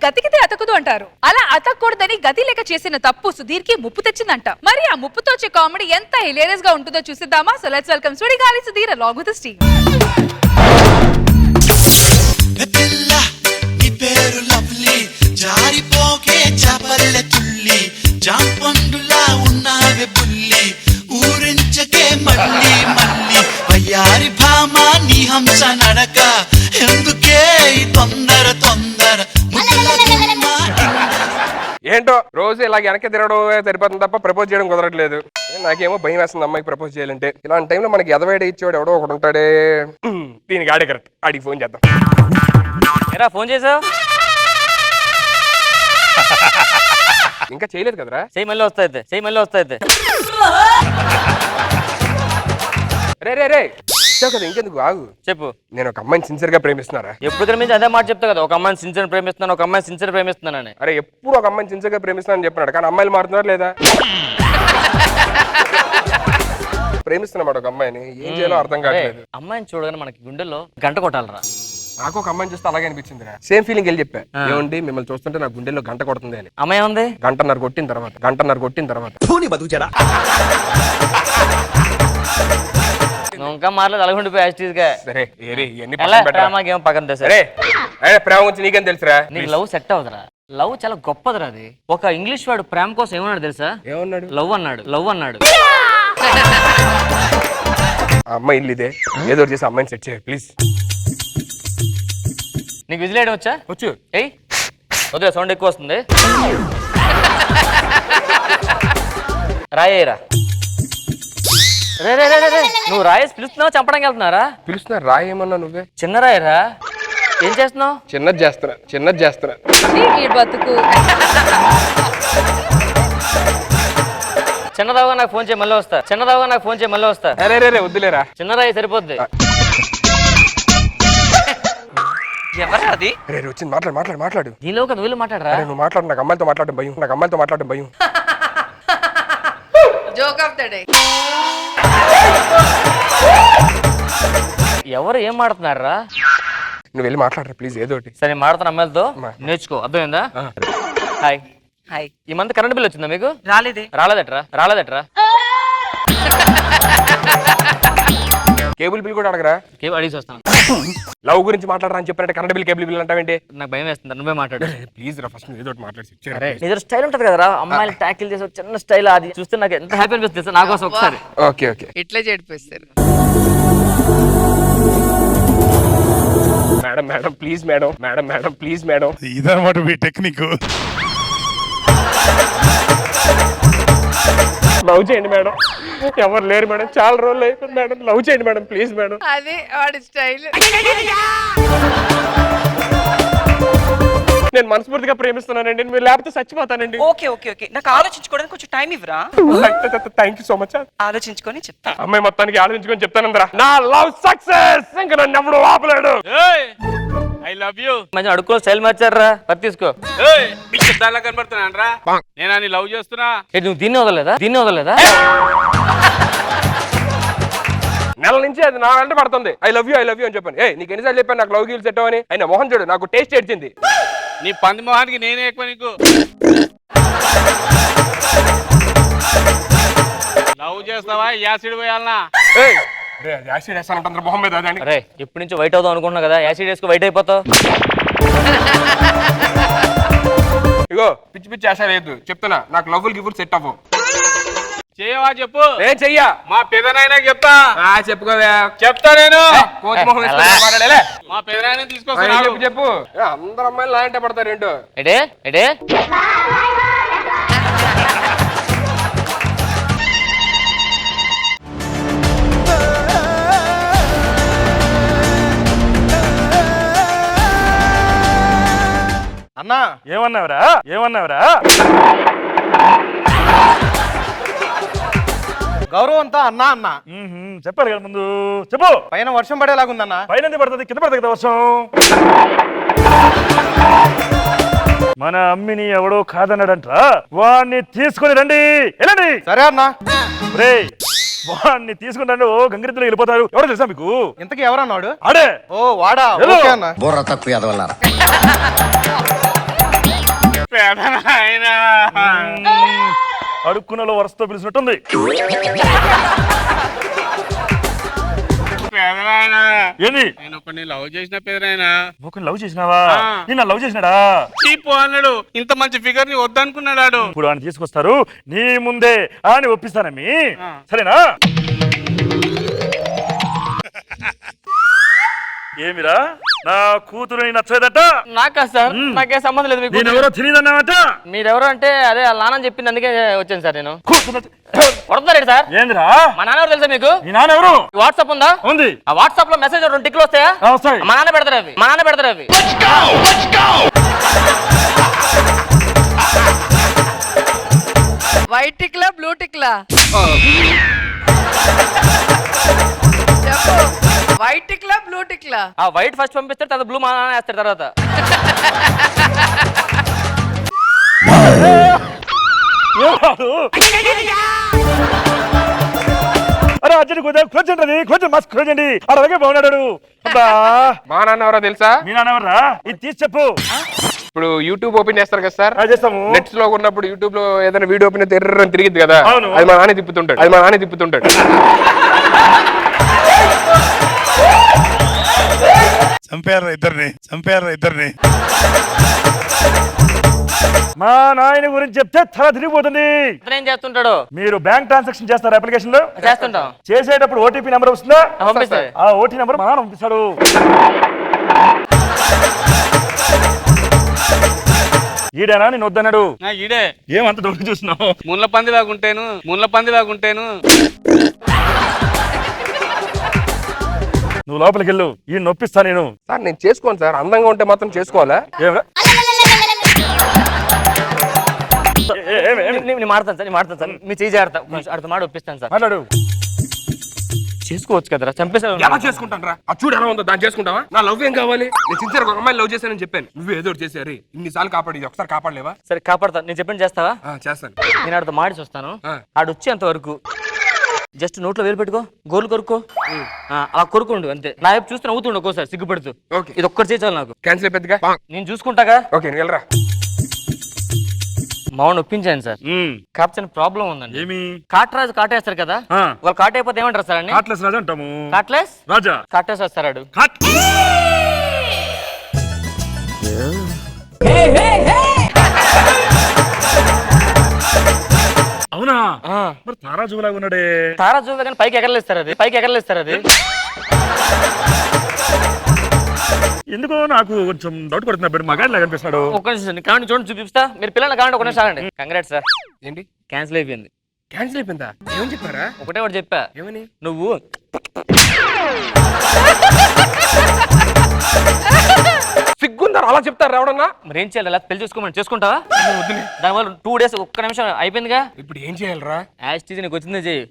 గతికితే అతకదు అంటారు. అలా అతకూడదని గతి లేక చేసిన తప్పు సుధీర్ కి ముప్పు తెచ్చిందంట. మరి ఆ ముప్పుతో వచ్చే కామెడీ ఎంత హిలేరియస్ గా ఉంటుందో చూసిద్దామా? So let's welcome Sudigali Sudheer along with his team. జారిపోకే చాపల్ల తుల్లి జాంపండులా ఉన్నావే బుల్లి ఊరించకే మళ్ళీ మళ్ళీ వయ్యారి భామ నీ హంస నడక ఎందుకే తొందర తొందర. ఏంటో రోజు ఇలా వెనక్కి తిరగడం సరిపోతుంది తప్ప ప్రపోజ్ చేయడం కుదరట్లేదు. నాకేమో భయం వేస్తుంది అమ్మాయికి ప్రపోజ్ చేయాలంటే. ఇలాంటి టైంలో మనకి ఎదవేడ ఇచ్చేవాడు ఎవడో ఒకడు ఉంటాడే. దీనికి ఆడే కరెక్ట్, ఆడికి ఫోన్ చేద్దాం. ఏరా ఫోన్ చేసావు? ఇంకా చేయలేదు కదరా? చెయ్యి మళ్ళీ వస్తాయి. రే రే రే కదా, ఇంకెందుకు ఆగు. చెప్పు. నేను ఒక అమ్మాయిని సిన్సియర్ గా ప్రేమిస్తున్నారా? ఎప్పుడు కనిపించి అదే మాట చెప్తా కదా, ఒక అమ్మాయిని సిన్సియర్ ప్రేమిస్తున్నానని. అరే ఎప్పుడు ఒక అమ్మాయిని సిన్సియర్ గా ప్రేమిస్తున్నానని చెప్పినాడు, కానీ అమ్మాయిలు మారుతున్నారు లేదా? ప్రేమిస్తున్నమాట ఒక అమ్మాయిని, ఏం చేయాలో అర్థం కావట్లేదు. అమ్మాయిని చూడగానే మనకి గుండెల్లో గంట కొట్టాలరా. నాకు ఒక అమ్మాయిని చూస్తే అలాగే అనిపించింది. సేమ్ ఫీలింగ్ వెళ్ళి చెప్పా, ఏమండి మిమ్మల్ని చూస్తుంటే నాకు గుండెల్లో గంట కొడుతుంది అని. అమ్మాయి ఉంది గంటన్నర కొట్టిన తర్వాత ఇంకా మారలేదు, అలాగుండిపోయి యాస్టీస్గా. సరే పక్కన సరే, ప్రేమ గురించి నీకేం తెలుసురా? నీకు లవ్ సెట్ అవుతురా? లవ్ చాలా గొప్పదిరా. అది ఒక ఇంగ్లీష్ వాడు ప్రేమ కోసం ఏమన్నాడు తెలుసా? ఏమన్నాడు? లవ్ అన్నాడు. అమ్మాయి ఇల్లు ఇదే, ఏదో చేసి అమ్మాయిని సెట్ చేయ ప్లీజ్. నీకు విజిల్ వేయడం వచ్చా? వచ్చు. ఏయ్ వదిలే, సౌండ్ ఎక్కువ వస్తుంది. రాయేరా. రే రే రే రే, నువ్వు రాయేసి పిలుస్తున్నావు, చంపడానికి వెళ్తున్నారా? పిలుస్తున్నా రాయేమన్నా నువ్వే? చిన్న రాయరా, ఏం చేస్తున్నావు? చిన్నది చేస్తున్నా. చిన్నదాగా నాకు ఫోన్ చేయి మళ్ళీ వస్తా. అరే రే వద్దులేరా, చిన్న రాయి సరిపోద్ది. ఎవరా అది? వచ్చింది, మాట్లాడు. నీలో ఒక నువ్వు మాట్లాడరా. నువ్వు మాట్లాడు, నాకు అమ్మాయితో మాట్లాడడం భయం. Joke of the day. ఎవరు ఏం మాడుతున్నారా? నువ్వు వెళ్ళి మాట్లాడరా ప్లీజ్, ఏదో ఒకటి. సరే మాడుతున్న అమ్మాయిలతో నేర్చుకో, అర్థమైందా? హాయ్. ఈ మంత్ కరెంట్ బిల్ వచ్చిందా మీకు? రాలేదట్రా. కేబుల్ బిల్ కూడా అడగరా? అడిగి వస్తాను. లవ్ గురించి మాట్లాడరా అని చెప్పినట్టు కరెంట్ బిల్ కేబుల్ బిల్ అంటావేంటి? నాకు భయం వేస్తుంది, నువ్వే మాట్లాడు ప్లీజ్ రా. ఫస్ట్ ఏదో ఒకటి మాట్లాడి. ఏదో స్టైల్ ఉంటది కదరా, అమ్మాయిలు ట్యాకిల్ చేసే చిన్న స్టైల్, అది చూస్తే నాకు ఎంత హ్యాపీ అనిపిస్తుంది నా కోసం. ఒకసారి ఓకే ఇట్లా చెడిపోస్తారు. Madam please madam. ఇదన్నమాట మీ టెక్నిక్. లవ్ చేయండి మేడం, ఎవరు లేరు మేడం, చాలా రోజులు అయిపోయింది మేడం, లవ్ చేయండి మేడం ప్లీజ్ మేడం. అదే వాడి స్టైల్. నేను మనస్ఫూర్తిగా ప్రేమిస్తున్నానండి, మీరు లేకపోతే చచ్చిపోతానండి. ఓకే నాకు ఆలోచించుకోవడానికి కొంచెం టైం ఇవ్వరా? Thank you so much. ఆలోచించుకొని చెప్తా. అమ్మాయి మొత్తానికి ఆలోచించుకొని చెప్తానందరా. నా లవ్ సక్సెస్, ఇంకా నన్ను ఎవడు ఆపలేడు. I love you. మంచి అడుక్కో స్టైల్ మార్చారా, పది తీసుకో. కనబడుతున్నా నేను లవ్ చేస్తున్నా. నువ్వు దీన్ని వదలలేదా? నెల నుంచి అది నా వెంట పడుతుంది. ఐ లవ్ యూ అని చెప్పాను. నీకు ఎన్నిసార్లు చెప్పాను నాకు లవ్ గీల్ సెట్ అని? అయినా మోహన్ చూడు, నాకు టేస్ట్ ఏడ్చింది. నీ పంది మొహానికి నేనే ఎక్కువ నీకు. లవ్ చేస్తావా? యాసిడ్ పోయాలనా? యాసిడ్ వేస్తానంటారు మొహం మీద. అరే ఎప్పటి నుంచి వైట్ అవుదాం అనుకుంటున్నా కదా, యాసిడ్ వేసుకో వైట్ అయిపోతావు. ఇగో పిచ్చి ఆశ లేదు చెప్తున్నా, నాకు లవ్ గిఫ్ట్ సెట్ అవ్వు. చేయవా చెప్పు. నేను చెయ్యా, మా పెదనాయన చెప్తా. చెప్పుకోవా? చెప్తా నేను. కోచ్ మొహం మాట్లాడలే, మా పెదనాయన తీసుకొస్తా. చెప్పు. అందరు అమ్మాయిలు లాంటి పడతారు ఏంటో. ఎడే అన్నా ఏమన్నావురా? గౌరవంతో అన్నా అన్నా చెప్పారు కదా ముందు. చెప్పు. పైన వర్షం పడేలాగుందన్నా. పైన పడుతుంది, కింద పడుతుంది కదా వర్షం. మన అమ్మిని ఎవడో కాదన్నాడంట్రా, వాడిని తీసుకుని రండి. వెళ్ళండి. సరే అన్నా. రే వాడిని తీసుకుని రండి. ఓ గంగిరెద్దులు వెళ్ళిపోతారు. ఎవడో తెలుసా మీకు? ఇంతకీ ఎవరన్నాడు? ఆడే. ఓ వాడా. ఓకే అన్నా. బుర్ర తక్కువ ఎదవల్లారా. పెదనాయనా అడుక్కునలో వరుసతో పిలిచినట్టుంది. పెదనాయనా ఏంది నేను ఒకరిని లవ్ చేసిన పెదనాయనా. ఒక లవ్ చేసినావా? నిన్న లవ్ చేసినాడా? చీపు అన్నాడు. ఇంత మంచి ఫిగర్ ని వద్దనుకున్నాడు. ఇప్పుడు ఆయన తీసుకొస్తారు, నీ ముందే అని ఒప్పిస్తానమ్మి. సరేనా? ఏమిరా నా కూతురు నచ్చలేదట? నాకా సార్, నాకే సంబంధం లేదు మీకు. నేనెవరో తెలియదన్నావట. మీరెవరో అంటే అదే వాళ్ళ నాన్న చెప్పింది, అందుకే వచ్చాను సార్ నేను. కొడుతున్నారేంటి సార్? ఏందిరా? మా నాన్న ఎవరు తెలుసా మీకు? నీ నాన్న ఎవరు? వాట్సాప్ ఉందా? ఉంది. ఆ వాట్సాప్ లో మెసేజ్ 2 టిక్లు వస్తాయా? వస్తాయి. మా నాన్న పెడతారు అవి. వైట్ టిక్లా బ్లూ టిక్లా వైట్ టిక్లా బ్లూ టిక్లా? ఆ వైట్ ఫస్ట్ పంపిస్తారు, తర్వాత బ్లూ మా నాన్న వేస్తారు తర్వాత. అరే అర్జెంట్ కొంచెం మస్తు క్లోజండి. అలాగే బాగున్నాడు. అబ్బా మా నాన్న ఎవరో తెలుసా? మీ నాన్న ఎవర్రా? ఇది తీసి చెప్పు. ఇప్పుడు యూట్యూబ్ ఓపెన్ చేస్తారు కదా సార్, చేస్తాము. నెట్స్ లో ఉన్నప్పుడు యూట్యూబ్ లో ఏదైనా వీడియో ఓపెన్ అయితే ఎర్రని తిరిగిద్ది కదా, అవును. అది మా నాన్న తిప్పుతుంటాడు. చంపారు ఇద్దరిని మా నాయన గురించి చెప్తే తల తిరిగిపోతుంది. అతను ఏం చేస్తుంటాడు? మీరు బ్యాంక్ ట్రాన్సాక్షన్ చేస్తారు అప్లికేషన్ లో? చేస్తుంటాం. చేసేటప్పుడు ఓటీపీ నెంబర్ వస్తుందా? పంపిస్తాయి. ఆ ఓటీ నెంబర్ మా నాన్న పంపిస్తాడు. ఈడేనా నేను వద్దన్నాడు? ఈడే ఏమంత దొంగ చూస్తున్నావు? ముళ్ళ పంది లాగుంటేను నువ్వు లోపలికి వెళ్ళు, ఈ నొప్పిస్తా నేను. సార్ నేను చేసుకోను సార్, అందంగా ఉంటే మాత్రం చేసుకోవాలా? ఏమిరా? నేను మాడతాను సార్, మీ చేయి జాగ్రత్త. అర్థం మాట ఒప్పిస్తాను సార్. మాట్లాడు. చేసుకోవచ్చు కదరా, చంపేసాడు. ఎలా చేసుకుంటాను రా? ఆ చూడు ఎలా ఉందో, దాన్ని చేసుకుంటావా? నా లవ్ ఏం కావాలి? నేను సిన్సియర్ ఒక అమ్మాయిని లవ్ చేశానని చెప్పాను, నువ్వు ఏదో ఒకటి చేసారు. ఇన్నిసార్లు కాపాడి ఒకసారి కాపాడలేవా? సరే కాపాడతా, నేను చెప్పండి చేస్తావా? చేస్తాను. నేను ఆడితో మాడిచి వస్తాను. ఆడొచ్చేంత వరకు జస్ట్ నోట్లో వేలు పెట్టుకో, గోర్లు కొరుక్కో, అలా కొరుకుండు అంతే. నా వైపు చూస్తే నవ్వుతుండు ఒక్కోసారి సిగ్గుపడుతూ. ఇది ఒక్కటి చేయాలి నాకు. క్యాన్సిల్ అయిపోద్దిగా. నేను చూసుకుంటాగా. ఓకే నువ్వు వెళ్ళరా. మామూలు ఒప్పించాను సార్. కాకపోతే ప్రాబ్లం ఉందండి. ఏమి? కాటరాజు కాటేస్తారు కదా, వాళ్ళు కాటైపోతే ఏమంటారు సార్ అండి? కాట్లెస్ రాజా అంటాము. కాట్లెస్ రాజా కాటేసి వస్తాడు. అవునా? మరి తారాజులాగా ఉన్నాడే. తారాజు కానీ పైకి ఎగరలేస్తారు అది. ఎందుకో నాకు కొంచెం డౌట్ పడుతున్నా. మగాడిలా కనిపిస్తున్నాడు. ఒక్క నిమిషం కాండి చూడండి, చూపిస్తా. మీరు పిల్లలు కాండి, ఒక నిమిషం ఆగండి. కంగ్రాట్స్ సార్, ఏంటి క్యాన్సిల్ అయిపోయింది. క్యాన్సిల్ అయిపోయిందా? ఏమని చెప్పారా? ఒకటే ఒకటి చెప్పా. ఏమని? నువ్వు సిగ్గుందారు అలా చెప్తారు రావడన్నా? మరి ఏం చేయాలి? పెళ్లి చేసుకోమని చేసుకుంటావా? దానివల్ల 2 days ఒక్క నిమిషం అయిపోయిందిగా. ఇప్పుడు ఏం చేయాలరా? యాజ్ నీకు వచ్చిందే చెయ్యి.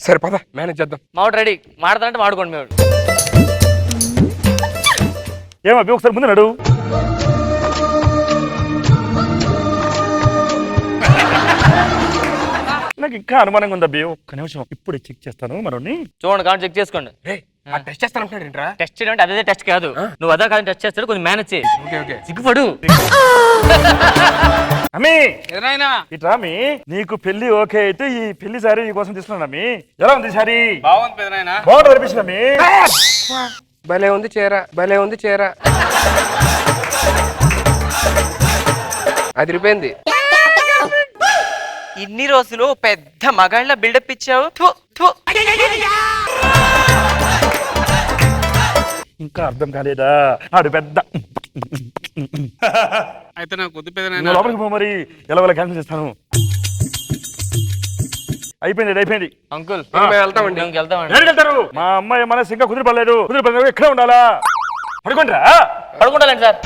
సరే పద మేనేజ్ చేద్దాం. మావాడు రెడీ, మాడతానంటే మాడుకోండి. మేము ఏమబ్బి ఒకసారి ముందు నడు. నాకు ఇంకా అనుమానంగా ఉంది అబ్బి. ఒక్క నిమిషం ఇప్పుడు చెక్ చేస్తాను. మరోని చూడండి కాండి, చెక్ చేసుకోండి. టెస్ట్ చేస్తానంటాడు ఏంట్రా? టెస్ట్ చేయడం అంటే అదే టెస్ట్ కాదు. నువ్వు అదే కాదు టెస్ట్ చేస్తాడు, కొంచెం మేనేజ్ చేయి. ఓకే సిగ్గుపడు. అమ్మి పెదనాయనా ఇట్రా అమ్మి, నీకు పెళ్లి ఓకే అయితే ఈ పెళ్లి సారీ నీ కోసం తీసుకున్నాను అమ్మి. ఎలా ఉంది సారీ? బాగుంది పెదనాయనా. బాగుంటుంది అనిపించింది అమ్మి. భలే ఉంది చీర అది రిపోయింది. ఇన్ని రోజులు పెద్ద మగాళ్ళ బిల్డప్ ఇచ్చావు. ఇంకా అర్థం కాలేదా? ఆడు పెద్ద అయితే నాకు వద్దు నువ్వు పెదనాయనా. లోపలికి పో, మరి ఎలా క్యాన్సిల్ చేస్తాను. అయిపోయింది. అంకుల్ మేము వెళ్తామండి. వెళ్తామండి. ఎక్కడికి వెళ్తారు? మా అమ్మాయి మనసు ఇంకా కుదిరిపడలేదు. ఇక్కడే ఉండాలా? పడుకుంటారా? పడుకుంటానండి సార్.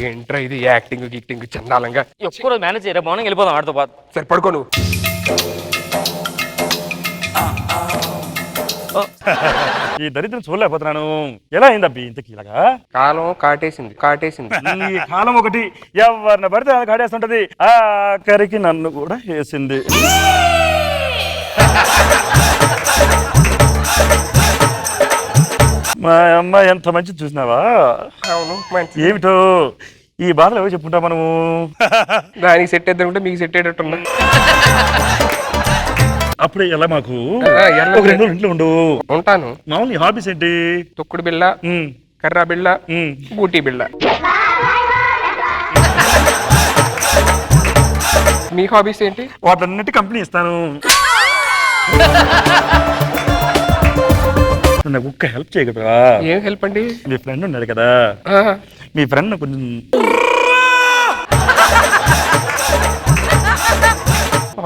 ఏంట్రా ఇది యాక్టింగ్ చందాలంగా? ఒక్కరోజు మేనేజ్ చేయరా, మార్నింగ్ వెళ్ళిపోదాం వాడితో పాటు. సరే పడుకో నువ్వు. ఈ దరిద్రం చూడలేకపోతున్నాను. ఎలా అయింది అబ్బి ఇంతకీ ఇలాగా? కాలం కాటేసింది. ఈ కాలం ఒకటి ఎవరిని పడితే అది కాటేస్తుంటది. ఆఖరికి నన్ను కూడా వేసింది. మా అమ్మ ఎంత మంచిది చూసినావా? అవును మంచి ఏమిటో ఈ బాధలు ఎవరు చెప్పుకుంటా మనము? దానికి సెట్ అవుతుంటే మీకు సెట్ అయ్యేటట్టున్నా. అప్పుడే ఎలా మాకు ఎలా? ఒక 2 రోజులు ఇంట్లో ఉండు. ఉంటాను. మామూలు నీ హాబీస్ ఏంటి? తొక్కుడు బిళ్ళ, ఉమ్, కర్రా బిళ్ళ, ఉమ్. బూటీ బిళ్ళ. మీ హాబీస్ ఏంటి? వాటన్నిటి కంపెనీ ఇస్తాను. నాకు ఒక్క హెల్ప్ చేయగలరా? ఏం హెల్ప్ అండి? మీ ఫ్రెండ్ ఉన్నాడు కదా, మీ ఫ్రెండ్ కొంచెం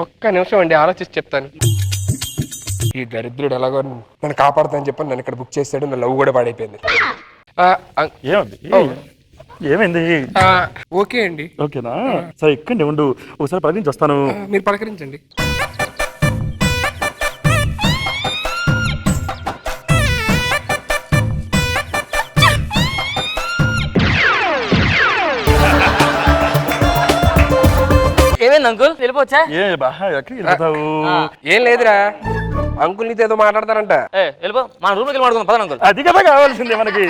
ఒక్క నిమిషం అండి, ఆలోచించి చెప్తాను. ఈ దరిద్రుడు ఎలాగో నన్ను కాపాడుతానని చెప్పి నన్ను ఇక్కడ బుక్ చేశాడు. నా లవ్ కూడా పాడైపోయింది. ఏమంది? ఏమైంది? ఓకే అండి. ఓకేనా? సరే ఇక్కడే ఉండు, ఒకసారి పలకరించి వస్తాను. మీరు పలకరించండి. ఏమైంది అంకుల్ వెళ్ళిపోవచ్చా? ఏ బాహా ఎక్కడికి వెళ్ళిపోతావు? ఏం లేదురా, అంకుల్ నీతో ఏదో మాట్లాడతారంట. వెళ్ళిపో, మన రూమ్కి వెళ్ళి మాట్లాడుకుందాం పద అంకుల్. అది కదా కావాల్సిందే మనకి.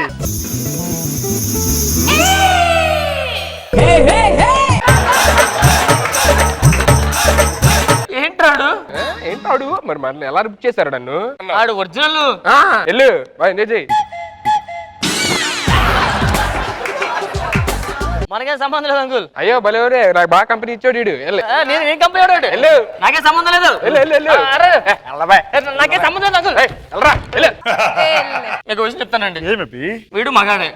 ఏంటాడు ఏంటాడు మరి మనల్ని ఎలా బుక్ చేశారు నన్ను? ఆడు ఒరిజినల్. వెళ్ళు బాయ్, ఎంజాయ్ చెయ్యి. మనకేం సంబంధం లేదు అంకుల్. అయ్యో భలేవరే, నాకు బాగా కంపెనీ ఇచ్చాడు వీడు. వెళ్ళు. నేను కంపెనీ వాడు వెళ్ళు. నాకేం సంబంధం లేదు. వెళ్ళు, వెళ్ళు, వెళ్ళు. వెళ్ళ బాయ్. నాకేం సంబంధం లేదు అంకుల్. వెళ్ళరా, వెళ్ళు. మీకు విషయం చెప్తానండి. ఏమీ వీడు మగాడే.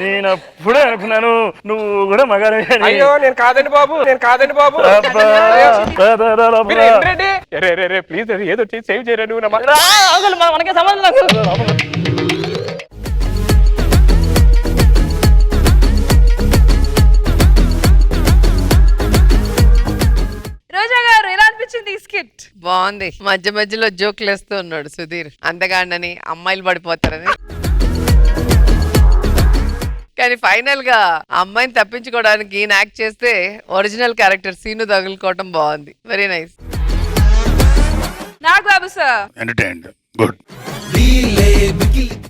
నేను అప్పుడే అనుకున్నాను నువ్వు కూడా మగాడే అని. అయ్యో నేను కాదండి బాబు, నేను కాదండి బాబు. అబ్బా, మీరు ఏంటండి? రే ప్లీజ్ ఏదో వచ్చి సేవ్ చేయరా నువ్వు నా మాట. అంకుల్ మనకేం సంబంధం లేదు అంకుల్. రోజా గారు ఎలా అనిపించింది ఈ స్కిట్? బాగుంది. మధ్య మధ్యలో జోకులు వేస్తూ ఉన్నాడు సుధీర్, అందగాడని అమ్మాయిలు పడిపోతారని. కానీ ఫైనల్ గా అమ్మాయిని తప్పించుకోవడానికి ఈయన యాక్ట్ చేస్తే ఒరిజినల్ క్యారెక్టర్ సీను తగులుకోవటం బాగుంది. Very nice. Nagababu sir entertained good.